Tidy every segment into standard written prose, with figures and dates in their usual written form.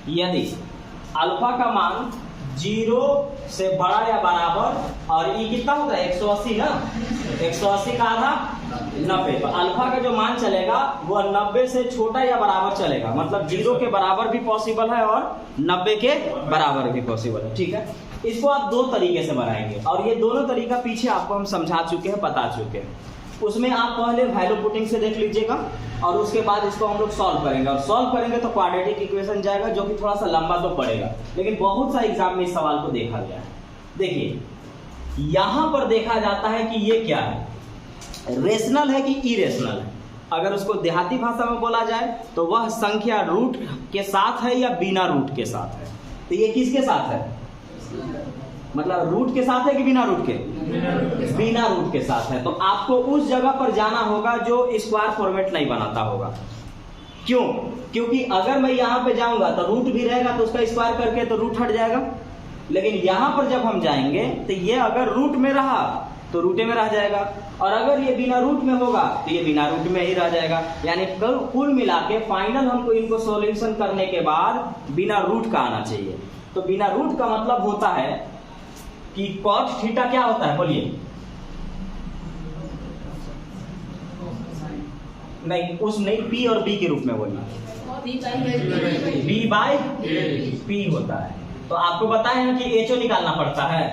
यदि अल्फा का मान 0 से बड़ा या बराबर, और ये कितना होता है 180 ना, 180 का आधा 90, तो अल्फा का जो मान चलेगा वो 90 से छोटा या बराबर चलेगा, मतलब 0 के बराबर भी पॉसिबल है और 90 के बराबर भी पॉसिबल है। ठीक है, इसको आप दो तरीके से बनाएंगे, और ये दोनों तरीका पीछे आपको हम समझा चुके हैं, बता चुके हैं। उसमें आप पहले वैल्यू पुटिंग से देख लीजिएगा, और उसके बाद इसको हम लोग सॉल्व करेंगे, और सॉल्व करेंगे तो क्वाड्रेटिक इक्वेशन जाएगा, जो कि थोड़ा सा लंबा तो पड़ेगा, लेकिन बहुत सा एग्जाम में इस सवाल को देखा गया है। देखिए यहां पर देखा जाता है कि ये क्या है, रेशनल है कि इरेशनल है। अगर उसको देहाती भाषा में बोला जाए तो वह संख्या रूट के साथ है या बिना रूट के साथ है। तो ये किसके साथ है, मतलब रूट के साथ है कि बिना रूट के? बिना रूट के साथ है। तो आपको उस जगह पर जाना होगा जो स्क्वायर फॉर्मेट नहीं बनाता होगा। क्यों? क्योंकि अगर मैं यहाँ पे जाऊंगा तो रूट भी रहेगा, तो उसका स्क्वायर करके तो रूट हट जाएगा, लेकिन यहाँ पर जब हम जाएंगे तो ये अगर रूट में रहा तो रूटे में रह जाएगा, और अगर ये बिना रूट में होगा तो ये बिना रूट में ही रह जाएगा। यानी कुल मिला के फाइनल हमको इनको सॉल्यूशन करने के बाद बिना रूट का आना चाहिए। तो बिना रूट का मतलब होता है कि cos थीटा क्या होता है, बोलिए? नहीं, उस नहीं, पी और बी के रूप में बोलिए। बी बाई पी होता है। तो आपको बताए हैं कि एच निकालना पड़ता है,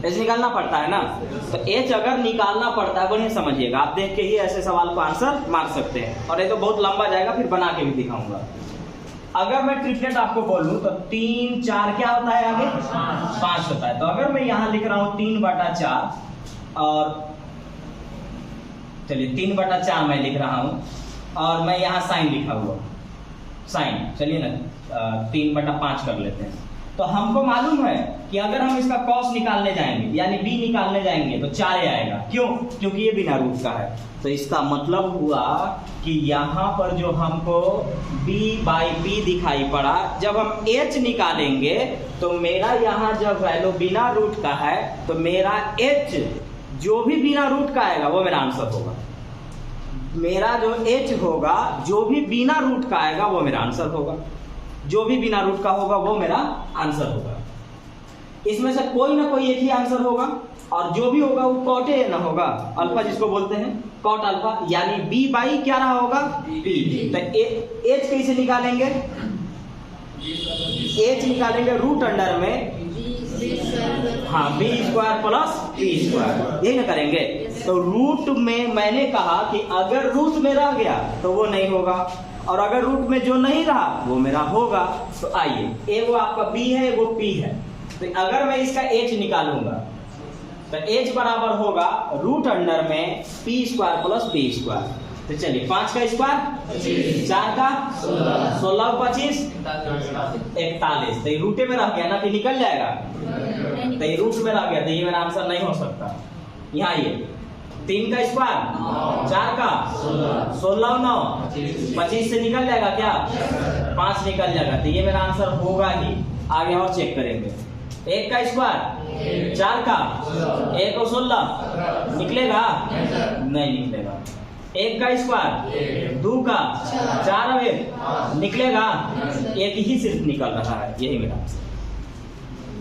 एच निकालना पड़ता है ना। तो एच अगर निकालना पड़ता है, बढ़िया समझिएगा, आप देख के ही ऐसे सवाल को आंसर मार सकते हैं, और ये तो बहुत लंबा जाएगा, फिर बना के भी दिखाऊंगा। अगर मैं ट्रिपलेट आपको बोलूं तो 3 4 क्या होता है, आगे 5 होता है। तो अगर मैं यहां लिख रहा हूं 3/4, और चलिए 3/4 मैं लिख रहा हूं, और मैं यहाँ साइन लिखा हुआ, साइन, चलिए ना 3/5 कर लेते हैं। तो हमको मालूम है कि अगर हम इसका कॉस निकालने जाएंगे, यानी बी निकालने जाएंगे, तो 4 आएगा। क्यों? क्योंकि ये बिना रूट का है। तो इसका मतलब हुआ कि यहाँ पर जो हमको b बाई पी दिखाई पड़ा, जब हम h निकालेंगे तो मेरा यहाँ जब वैल्यू बिना रूट का है, तो मेरा h जो भी बिना रूट का आएगा वो मेरा आंसर होगा। मेरा जो h होगा, जो भी बिना रूट का आएगा वो मेरा आंसर होगा, जो भी बिना रूट का होगा वो मेरा आंसर होगा। इसमें से कोई ना कोई एक ही आंसर होगा, और जो भी होगा वो कॉटे ना होगा, अल्फा जिसको बोलते हैं, कॉट अल्फा, यानी b बाई क्या रहा होगा, p। तो h कैसे निकालेंगे? h निकालेंगे रूट अंडर में, हाँ, b square plus p square, यही ना करेंगे। तो रूट में मैंने कहा कि अगर रूट में रह गया तो वो नहीं होगा, और अगर रूट में जो नहीं रहा वो मेरा होगा। तो आइए, एगो आपका b है, एगो p है। तो अगर मैं इसका h निकालूंगा तो h बराबर होगा रूट अंडर में p square plus p square. तो चलिए 5 का स्क्वायर, 4 का 16, 25 41। तो ये रूटे में रह गया ना, कि निकल जाएगा? तो ये रूट में रह गया, तो ये मेरा आंसर नहीं हो सकता। यहाँ ये 3 का स्क्वायर, 4 का 16, 9 25 से निकल जाएगा क्या? 5 निकल जाएगा, तो ये मेरा आंसर होगा ही। आगे और चेक करेंगे। 1 का स्क्वायर, 4 का 1 और 16 निकलेगा? नहीं निकलेगा। 1 का स्क्वायर, 2 का 4 और 1 निकलेगा? एक ही सिर्फ निकल रहा है, यही मेरा आंसर।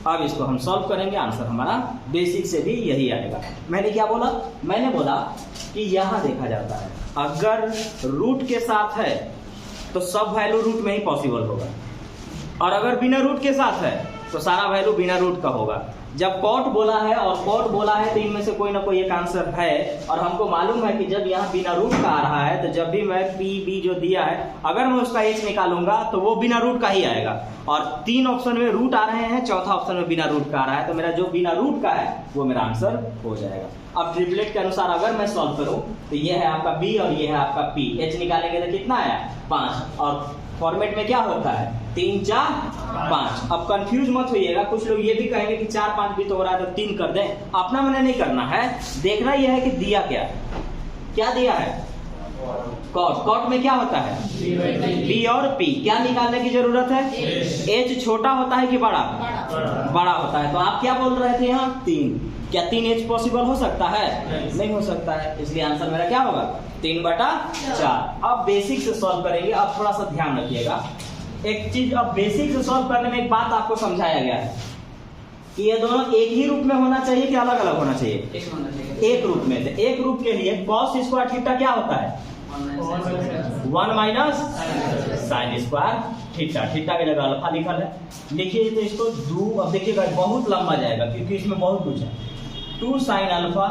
अब इसको हम सॉल्व करेंगे, आंसर हमारा बेसिक से भी यही आएगा। मैंने क्या बोला? मैंने बोला कि यहाँ देखा जाता है, अगर रूट के साथ है तो सब वैल्यू रूट में ही पॉसिबल होगा, और अगर बिना रूट के साथ है तो सारा वैल्यू बिना रूट का होगा। जब कॉट बोला है और कॉट बोला है तो इनमें से कोई ना कोई एक आंसर है, और हमको मालूम है कि जब यहाँ बिना रूट का आ रहा है तो जब भी मैं पी बी जो दिया है, अगर मैं उसका एच निकालूंगा तो वो बिना रूट का ही आएगा। और 3 ऑप्शन में रूट आ रहे हैं, चौथा ऑप्शन में बिना रूट का आ रहा है, तो मेरा जो बिना रूट का है वो मेरा आंसर हो जाएगा। अब ट्रिपलेट के अनुसार अगर मैं सॉल्व करूं तो ये है आपका बी और ये है आपका पी। एच निकालेंगे तो कितना आया? 5। और फॉर्मेट में क्या होता है? 3 4 5। अब कंफ्यूज मत होइएगा, कुछ लोग ये भी कहेंगे कि 4 5 भी तो हो रहा है तो 3 कर दें। अपना मैंने नहीं करना है, देखना यह है कि दिया क्या दिया है? कॉट। कॉट में क्या होता है? बी और पी। क्या निकालने की जरूरत है? एच छोटा होता है कि बड़ा? बड़ा होता है। तो आप क्या बोल रहे थे यहाँ? 3। क्या 3 एच पॉसिबल हो सकता है? नहीं हो सकता है, इसलिए आंसर मेरा क्या होगा? 3/4। अब बेसिक से सॉल्व करेंगे। अब थोड़ा सा ध्यान रखिएगा, एक चीज अब बेसिक से सॉल्व करने में एक बात आपको समझाया गया है कि ये दोनों एक ही रूप में होना चाहिए कि अलग अलग होना चाहिए? एक रूप में। तो एक रूप के लिए कॉस स्क्वायर थीटा क्या होता है? 1 minus sign square theta. Theta की जगह अल्फा लिखल है। लिखिए तो इसको दो, अब देखिएगा बहुत लंबा जाएगा क्योंकि इसमें बहुत कुछ है। 2 साइन अल्फा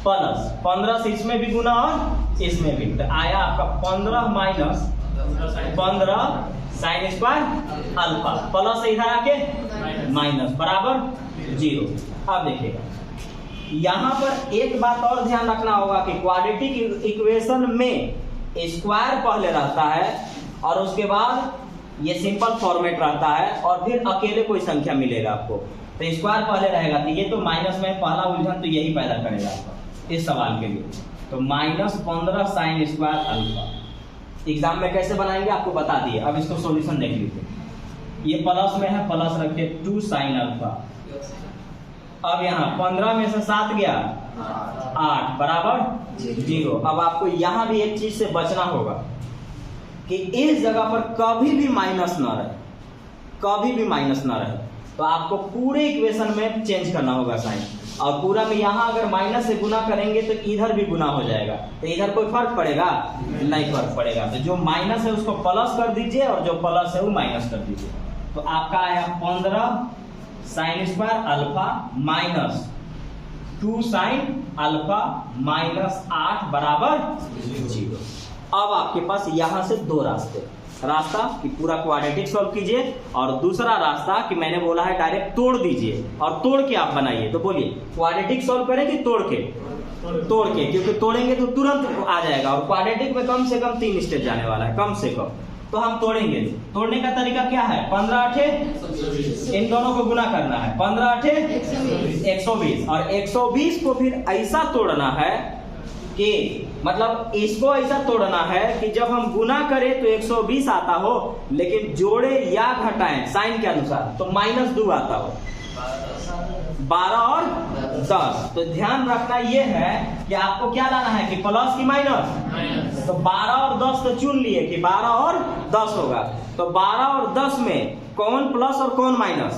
प्लस 15 से इसमें भी गुना और इसमें भी, तो आया आपका 15 minus 15 sine square alpha plus इधर आके माइनस बराबर 0। अब देखिएगा यहाँ पर एक बात और ध्यान रखना होगा कि क्वाड्रेटिक इक्वेशन में स्क्वायर पहले रहता है और उसके बाद ये सिंपल फॉर्मेट रहता है और फिर अकेले कोई संख्या मिलेगा आपको। तो स्क्वायर पहले रहेगा, तो ये तो माइनस में पहला उलझन तो यही पैदा करेगा आपका इस सवाल के लिए। तो minus 15 sine square alpha exam में कैसे बनाएंगे आपको बता दिए। अब इसको सॉल्यूशन देख लीजिए। ये प्लस में है, प्लस रखिए 2 साइन अल्फा। अब यहाँ 15 में से 7 गया 8 बराबर 0। अब आपको यहाँ भी एक चीज से बचना होगा कि इस जगह पर कभी भी माइनस ना रहे, कभी भी माइनस ना रहे। तो आपको पूरे इक्वेशन में चेंज करना होगा साइन, और पूरा में यहाँ अगर माइनस से गुना करेंगे तो इधर भी गुना हो जाएगा। तो इधर कोई फर्क पड़ेगा? नहीं फर्क पड़ेगा। तो जो माइनस है उसको प्लस कर दीजिए और जो प्लस है वो माइनस कर दीजिए। तो आपका आया 15 sine square alpha minus 2 sine alpha minus 8 बराबर 0। अब आपके पास यहां से दो रास्ता कि पूरा क्वाड्रेटिक सॉल्व कीजिए, और दूसरा रास्ता कि मैंने बोला है डायरेक्ट तोड़ दीजिए और तोड़ के आप बनाइए। तो बोलिए क्वाड्रेटिक सॉल्व करें कि तोड़ के? तोड़ के, क्योंकि तोड़ेंगे तो तुरंत आ जाएगा और क्वाड्रेटिक में कम से कम 3 स्टेप जाने वाला है कम से कम। तो हम तोड़ेंगे। तोड़ने का तरीका क्या है? 15 8 इन दोनों को गुना करना है। 15 8 120, और 120 को फिर ऐसा तोड़ना है कि मतलब इसको ऐसा तोड़ना है कि जब हम गुना करें तो 120 आता हो, लेकिन जोड़े या घटाएं साइन के अनुसार तो -2 आता हो। 12 और 10। तो ध्यान रखना ये है कि आपको क्या लाना है कि प्लस की माइनस। तो 12 और 10 तो चुन लिए कि 12 और 10 होगा। तो 12 और 10 में कौन प्लस और कौन माइनस?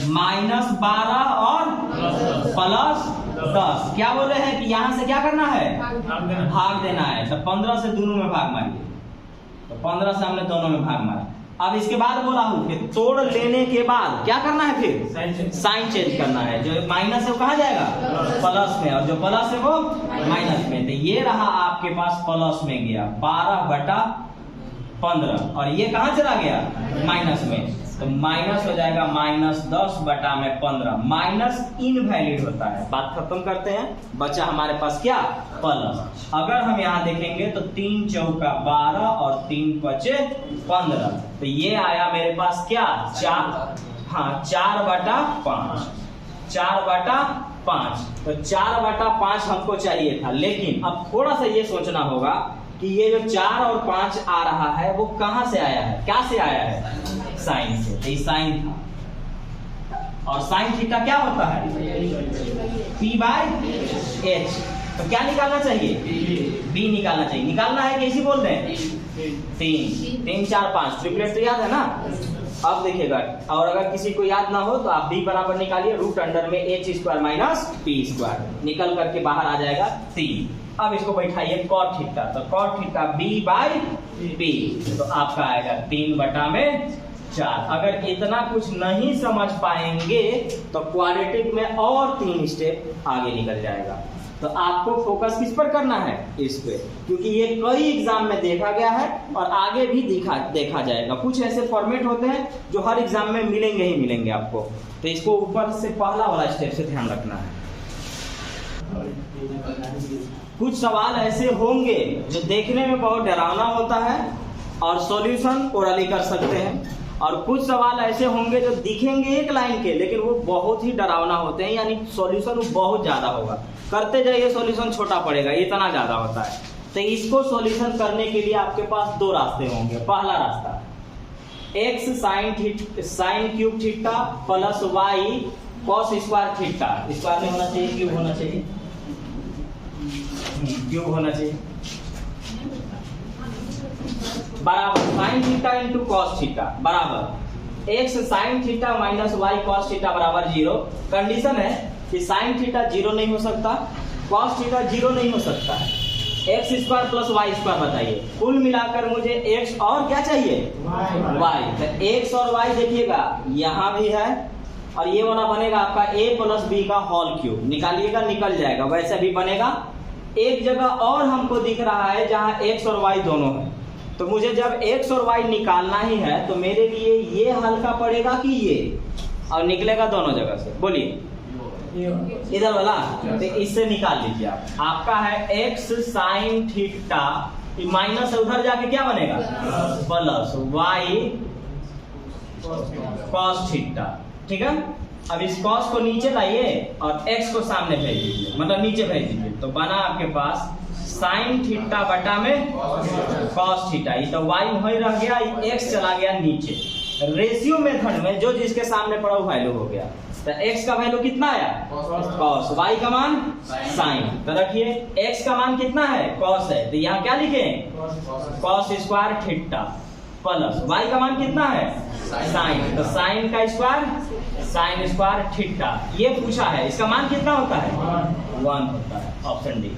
-12 और प्लस 10। क्या बोल रहे हैं कि यहां से क्या करना है? भाग देना है। तो 15 से दोनों में भाग मारिए। तो 15 से हमने दोनों में भाग मारा। अब इसके बाद बोला हूं कि तोड़ लेने के बाद क्या करना है? फिर साइन चेंज करना है। जो माइनस है वो कहाँ जाएगा? प्लस में, और जो प्लस है वो माइनस में। तो ये रहा आपके पास प्लस में गया 12/15, और ये कहाँ चला गया? माइनस में। तो माइनस हो जाएगा -10/15। माइनस इनवैलिड होता है। बात खत्म करते हैं। बचा हमारे पास क्या? प्लस। अगर हम यहाँ देखेंगे तो 3 चौका 12 और 3 पचे 15। तो ये आया मेरे पास क्या? 4। हाँ 4/5। 4/5। तो 4/5 हमको चाहिए था, लेकिन अब थोड़ा सा ये सोचना होगा कि ये जो 4 और 5 आ रहा है वो कहां से आया है? क्या से आया है? साइन से। तो साइन था, और साइन थीटा क्या होता है? P/H। तो क्या निकालना चाहिए? B निकालना चाहिए। निकालना है कि ऐसे बोल रहे हैं? 3 4 5 ट्रिपलेट तो याद है ना? अब देखिएगा, और अगर किसी को याद ना हो तो आप B बराबर निकालिए √अंडर में H² - P²। निकल करके बाहर आ जाएगा 3। अब इसको बैठाइए cot थीटा। तो cot थीटा B/P। तो आपका आएगा 3/4। अगर इतना कुछ नहीं समझ पाएंगे तो क्वाड्रेटिक में और 3 स्टेप आगे निकल जाएगा। तो आपको फोकस किस पर करना है? इस पे, क्योंकि ये कई एग्जाम में देखा गया है और आगे भी देखा जाएगा। कुछ ऐसे फॉर्मेट होते हैं जो हर एग्जाम में मिलेंगे ही मिलेंगे आपको। तो इसको ऊपर से पहला वाला स्टेप से ध्यान रखना है। कुछ सवाल ऐसे होंगे जो देखने में बहुत डरावना होता है और सॉल्यूशन ओरली कर सकते हैं, और कुछ सवाल ऐसे होंगे जो दिखेंगे एक लाइन के लेकिन वो बहुत ही डरावना होते हैं, यानी सॉल्यूशन बहुत ज्यादा होगा। करते जाइए सॉल्यूशन छोटा पड़ेगा, इतना ज्यादा होता है। तो इसको सॉल्यूशन करने के लिए आपके पास 2 रास्ते होंगे। पहला रास्ता x sine cube theta plus y cos square theta. Square में होना चाहिए, क्यूब होना चाहिए, क्यूब होना चाहिए। बराबर sine theta into cos theta बराबर X sine theta minus Y cos theta बराबर 0। कंडीशन है कि साइन थीटा 0 नहीं हो सकता, कॉस थीटा 0 नहीं हो सकता है, x square plus y square बताइए। कुल मिलाकर मुझे एक्स और क्या चाहिए, वाई। तो एक्स और वाई देखिएगा यहाँ भी है और ये वाला बनेगा आपका a प्लस बी का होल क्यूब, निकालिएगा निकल जाएगा, वैसे भी बनेगा। एक जगह और हमको दिख रहा है जहां x और y दोनों है, तो मुझे जब x और y निकालना ही है तो मेरे लिए ये हल्का पड़ेगा कि ये, और निकलेगा दोनों जगह से। बोलिए इधर वाला, तो इससे निकाल लीजिए आप। आपका है x साइन थीटा माइनस है, उधर जाके क्या बनेगा प्लस y कॉस थीटा। ठीक है, अब इस कॉस को नीचे लाइए और x को सामने भेज दीजिए, मतलब नीचे भेज दीजिए, तो बना आपके पास साइन थीटा बटा में कॉस थीटा। ये तो y वही रह गया, x चला गया नीचे। रेशियो मेथड में जो जिसके सामने पड़ा वो वैल्यू हो गया। तो x का वैल्यू कितना आया कॉस, y का मान साइन। तो रखिए x का मान कितना है कॉस है, तो यहाँ क्या लिखे cos square theta plus y का मान कितना है साइन, तो साइन का स्क्वायर साइन स्क्वायर थीटा। ये पूछा है इसका मान कितना होता है 1 होता है, ऑप्शन डी।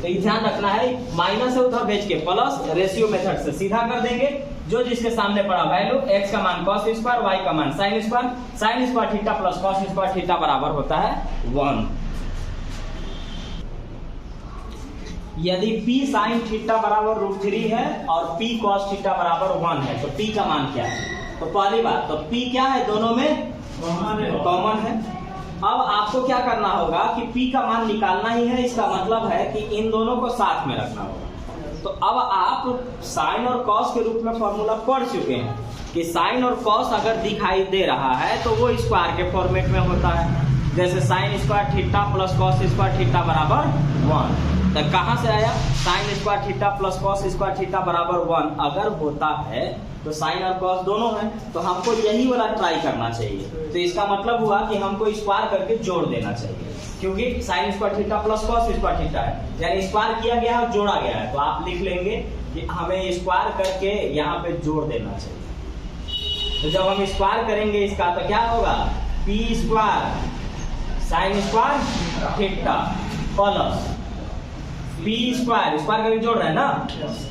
तो ये ध्यान रखना है, माइनस है उधर भेज के प्लस रेशियो मेथड से सीधा कर देंगे। जो जिसके सामने पड़ा वैल्यू, x का मान cos स्क्वायर, y का मान sin square theta plus cos square theta बराबर होता है 1। यदि p sin थीटा बराबर √3 है और p cos थीटा बराबर 1 है तो p का मान क्या है। तो पहली बात तो p क्या है, दोनों में कॉमन है। अब आपको क्या करना होगा कि p का मान निकालना ही है, इसका मतलब है कि इन दोनों को साथ में रखना होगा। तो अब आप साइन और कॉस के रूप में फॉर्मूला पढ़ चुके हैं कि साइन और कॉस अगर दिखाई दे रहा है तो वो स्क्वायर के फॉर्मेट में होता है। जैसे sign square theta plus cos square theta बराबर 1। तो कहाँ से आया sign square theta plus cos square theta बराबर 1 अगर होता है तो साइन और कॉस दोनों है, तो हमको यही वाला ट्राई करना चाहिए। तो इसका मतलब हुआ कि हमको स्क्वायर करके जोड़ देना चाहिए, क्योंकि sign square theta plus cos square theta है, यानी स्क्वायर किया गया है जोड़ा गया है। तो आप लिख लेंगे कि हमें स्क्वायर करके यहाँ पे जोड़ देना चाहिए। तो जब हम स्क्वायर करेंगे इसका तो क्या होगा P square sine square theta plus P square, square करके जोड़ रहे हैं ना,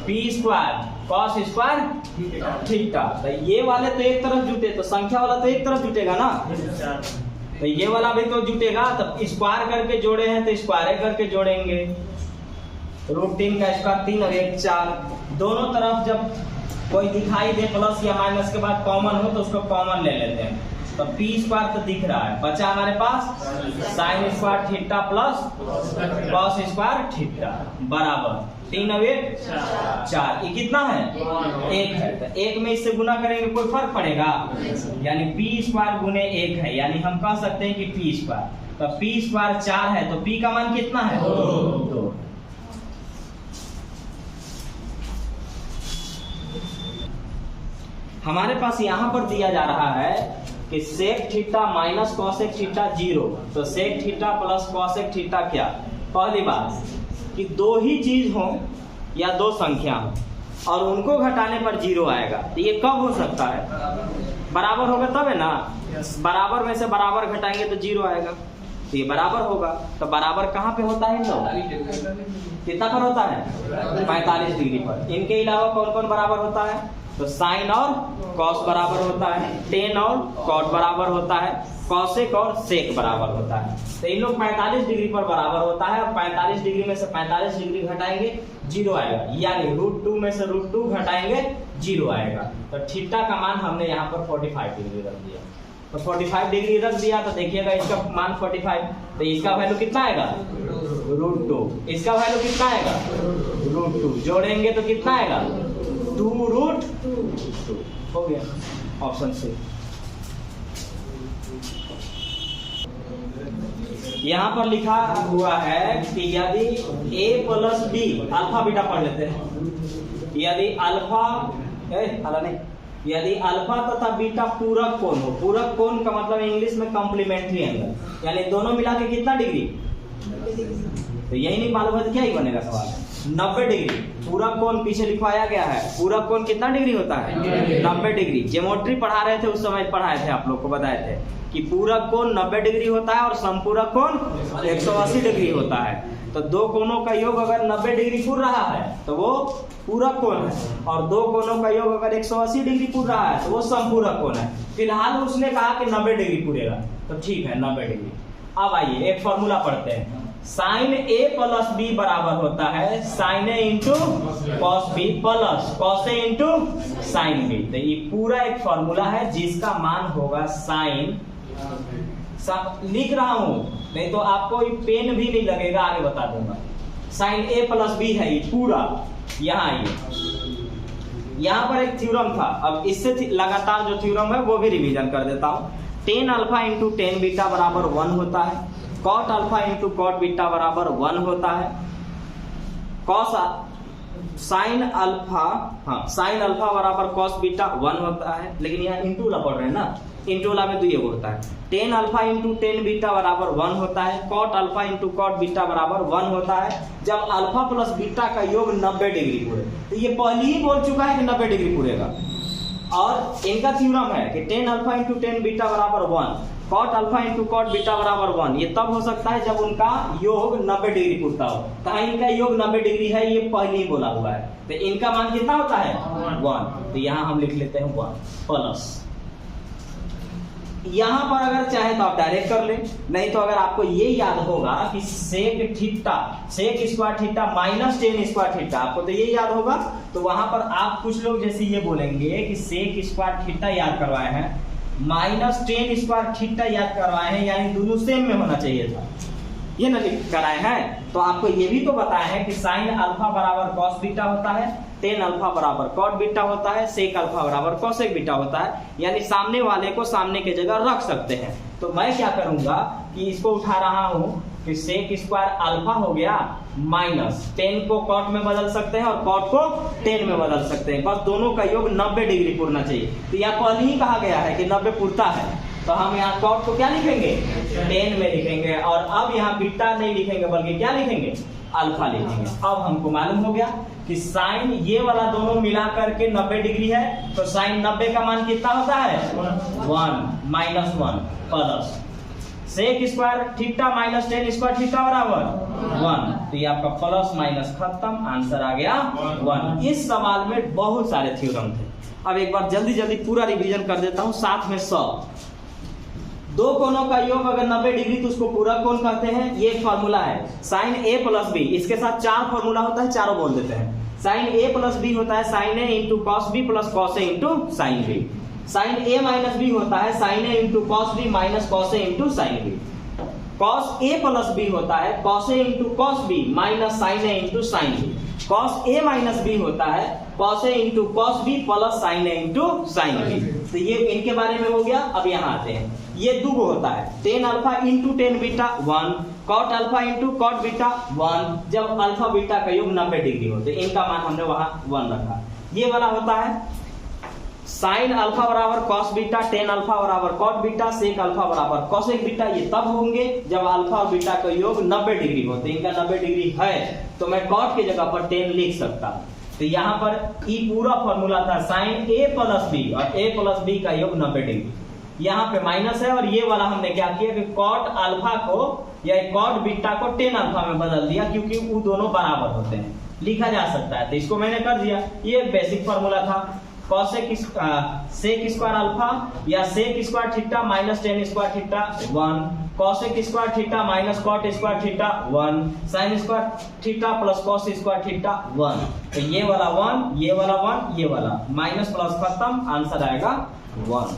P square cos square theta. तो ये वाले तो एक तरफ जुटे, तो संख्या वाला तो एक तरफ जुटेगा ना, तो ये वाला भी तो जुटेगा। तब स्क्वायर करके जोड़े हैं तो स्क्वायर करके जोड़ेंगे। √3 का स्क्वायर 3 और 1 4। दोनों तरफ जब कोई दिखाई दे प्लस या माइनस के बाद कॉमन हो तो उसको कॉमन ले लेते हैं। तो पी स्क्वायर तो दिख रहा है, बचा हमारे पास sine square theta plus cos square theta बराबर 3 और 1 4। ये कितना है 1 है, तो 1 में इससे गुना करेंगे कोई फर्क पड़ेगा, यानी पी स्क्वायर गुने 1 है, यानी हम कह सकते हैं कि पी स्क्वायर। तो पी स्क्वायर 4 है तो पी का मान कितना है 2। हमारे पास यहाँ पर दिया जा रहा है कि sec theta minus cosec theta 0, तो sec theta plus cosec theta क्या। पहली बात कि दो ही चीज हो या दो संख्या हो और उनको घटाने पर 0 आएगा, तो ये कब हो सकता है बराबर होगा तब है ना। बराबर में से बराबर घटाएंगे तो 0 आएगा, तो ये बराबर होगा। तो बराबर कहाँ पे होता है कितना पर होता है 45 डिग्री पर। इनके अलावा कौन कौन बराबर होता है, तो साइन और कॉस बराबर होता है, टेन और कॉट बराबर होता है, कॉसेक और सेक बराबर होता है। तो इन लोग 45 डिग्री पर बराबर होता है और 45 डिग्री में से 45 डिग्री घटाएंगे 0 आएगा, यानी √2 में से √2 घटाएंगे 0 आएगा। तो थीटा का मान हमने यहाँ पर 45 डिग्री रख दिया। तो 45 डिग्री रख दिया तो देखिएगा इसका मान 45, तो इसका वैल्यू कितना आएगा √2, इसका वैल्यू कितना आएगा √2, जोड़ेंगे तो कितना आएगा 2√2 हो गया, ऑप्शन से। यहाँ पर लिखा हुआ है कि यदि a plus b, alpha beta पढ़ लेते हैं, यदि यदि अल्फा तथा बीटा पूरक कोण हो। पूरक कोण का मतलब इंग्लिश में कॉम्प्लीमेंट्री एंगल, यानी दोनों मिला के कितना डिग्री, तो यही नहीं मालूम है तो क्या ही बनेगा सवाल। 90 डिग्री। पूरा कोण पीछे लिखवाया गया है, पूरा कोण कितना डिग्री होता है? 90 डिग्री। ज्योमेट्री पढ़ा रहे थे उस समय, पढ़ाए थे आप लोग को, बताए थे कि पूरा कोण 90 डिग्री होता है और समपूरक कोण 180 डिग्री होता है। तो दो कोणों का योग अगर 90 डिग्री पूर रहा है तो वो पूरक कोण है, और दो कोणों का योग अगर 180 डिग्री पूर रहा है तो वो समपूरक कोण है। फिलहाल उसने कहा कि 90 डिग्री पूरेगा, तो ठीक है 90 डिग्री। अब आइए एक फॉर्मूला पढ़ते हैं। साइन ए प्लस बी बराबर होता है sine A into cos B plus cos A into sine B. तो ये पूरा एक फॉर्मूला है जिसका मान होगा साइन, लिख रहा हूं नहीं तो आपको पेन भी नहीं लगेगा, आगे बता दूंगा। साइन ए प्लस बी है ये पूरा। यहाँ पर एक थ्योरम था, अब इससे लगातार जो थ्योरम है वो भी रिवीजन कर देता हूं। Tan alpha into tan beta बराबर 1 होता है, cot alpha into cot beta बराबर 1 होता है, कॉस साइन अल्फा बराबर कॉस बीटा 1 होता है। लेकिन यहाँ इंटूला पढ़ रहे हैं ना, इंटूला में तो ये होता है। Tan alpha into tan beta बराबर 1 होता है, cot alpha into cot beta बराबर 1 होता है जब अल्फा प्लस बीटा का योग 90 डिग्री पूरे। तो ये पहले ही बोल चुका है कि 90 डिग्री पूरेगा। और इनका थ्योरम है कि tan alpha into tan beta बराबर 1, cot alpha into cot beta बराबर 1। ये तब हो सकता है जब उनका योग 90 डिग्री पूरता हो। कहा इनका योग 90 डिग्री है, ये पहले ही बोला हुआ है। तो इनका मान कितना होता है? 1। तो यहाँ हम लिख लेते हैं 1 प्लस। यहां पर अगर चाहे तो आप डायरेक्ट कर लें, नहीं तो अगर आपको ये याद होगा कि sec square theta minus tan square theta, आपको तो ये याद होगा, तो वहां पर आप कुछ लोग जैसे ये बोलेंगे कि सेक स्क्वायर थीटा याद करवाए हैं, माइनस टेन स्क्वायर थीटा याद करवाए हैं, यानी दोनों सेम में होना चाहिए था, ये ना कराए हैं। तो आपको ये भी तो बताया है कि साइन अल्फा बराबर कॉस बीटा होता है, टेन अल्फा बराबर कॉट बीटा होता है, सेक अल्फा बराबर कोसेक बीटा होता है, यानी सामने वाले को सामने के जगह रख सकते हैं। तो मैं क्या करूंगा कि इसको उठा रहा हूं कि सेक स्क्वायर अल्फा हो गया माइनस टेन को कॉट में बदल सकते हैं और कॉट को टेन में बदल सकते हैं, बस दोनों का योग 90 डिग्री पूरना चाहिए। तो यहाँ पहले ही कहा गया है कि 90 पूरता है, तो हम यहाँ कॉट को क्या लिखेंगे? 10 में लिखेंगे, और अब यहाँ बीटा नहीं लिखेंगे बल्कि क्या लिखेंगे? अल्फा लिखेंगे। अब हमको मालूम हो गया कि साइन ये वाला दोनों मिला करके 90 डिग्री है, तो साइन 90 का मान कितना होता है? 1 minus 1 plus sec square theta minus tan square theta बराबर 1। तो ये आपका प्लस माइनस खत्म, आंसर आ गया 1। इस सवाल में बहुत सारे थ्योरम थे। अब एक बार जल्दी जल्दी पूरा रिवीजन कर देता हूं, साथ में 100। दो कोणों का योग अगर 90 डिग्री तो उसको पूरक कोण कहते हैं। ये एक फॉर्मूला है साइन ए प्लस बी, इसके साथ 4 फॉर्मूला होता है, चारों बोल देते हैं। साइन ए प्लस बी होता है sine A into cos B plus cos A into sine B. Sine A minus B होता है sine A into cos B minus cos A into sine B. Cos A plus B होता है cos A into cos B minus sine A into sine B. Cos A minus B होता है cos A into cos B plus sine A into sine B. तो ये इनके बारे में हो गया। अब यहाँ आते हैं, ये दुगो होता है tan alpha into tan beta 1, cot alpha into cot beta 1 जब अल्फा बीटा का योग 90 डिग्री हो, तो इनका मान हमने वहां 1 रखा। ये वाला होता है साइन अल्फा बराबर कॉस बीटा, टेन अल्फा बराबर कॉट बीटा, सेक अल्फा बराबर कोसेक बीटा। ये तब होंगे जब अल्फा और बीटा का योग 90 डिग्री हो। तो इनका 90 डिग्री है तो मैं कॉट की जगह पर 10 लिख सकता हूं। तो यहाँ पर ये पूरा फॉर्मूला था साइन ए प्लस बी, और ए प्लस बी का योग 90 डिग्री। यहाँ पे माइनस है, और ये वाला हमने क्या किया कि कॉट अल्फा को या कॉट बीटा को टेन अल्फा में बदल दिया, क्योंकि वो दोनों बराबर होते हैं, लिखा जा सकता है। तो इसको मैंने कर दिया। ये बेसिक फॉर्मूला था सेक स्क्वायर अल्फा या sec square theta minus tan square theta 1, cosec square theta minus cot square theta 1, sine square theta plus cos square theta 1। तो ये वाला 1, ये वाला 1, ये वाला माइनस प्लस खत्म, आंसर आएगा 1।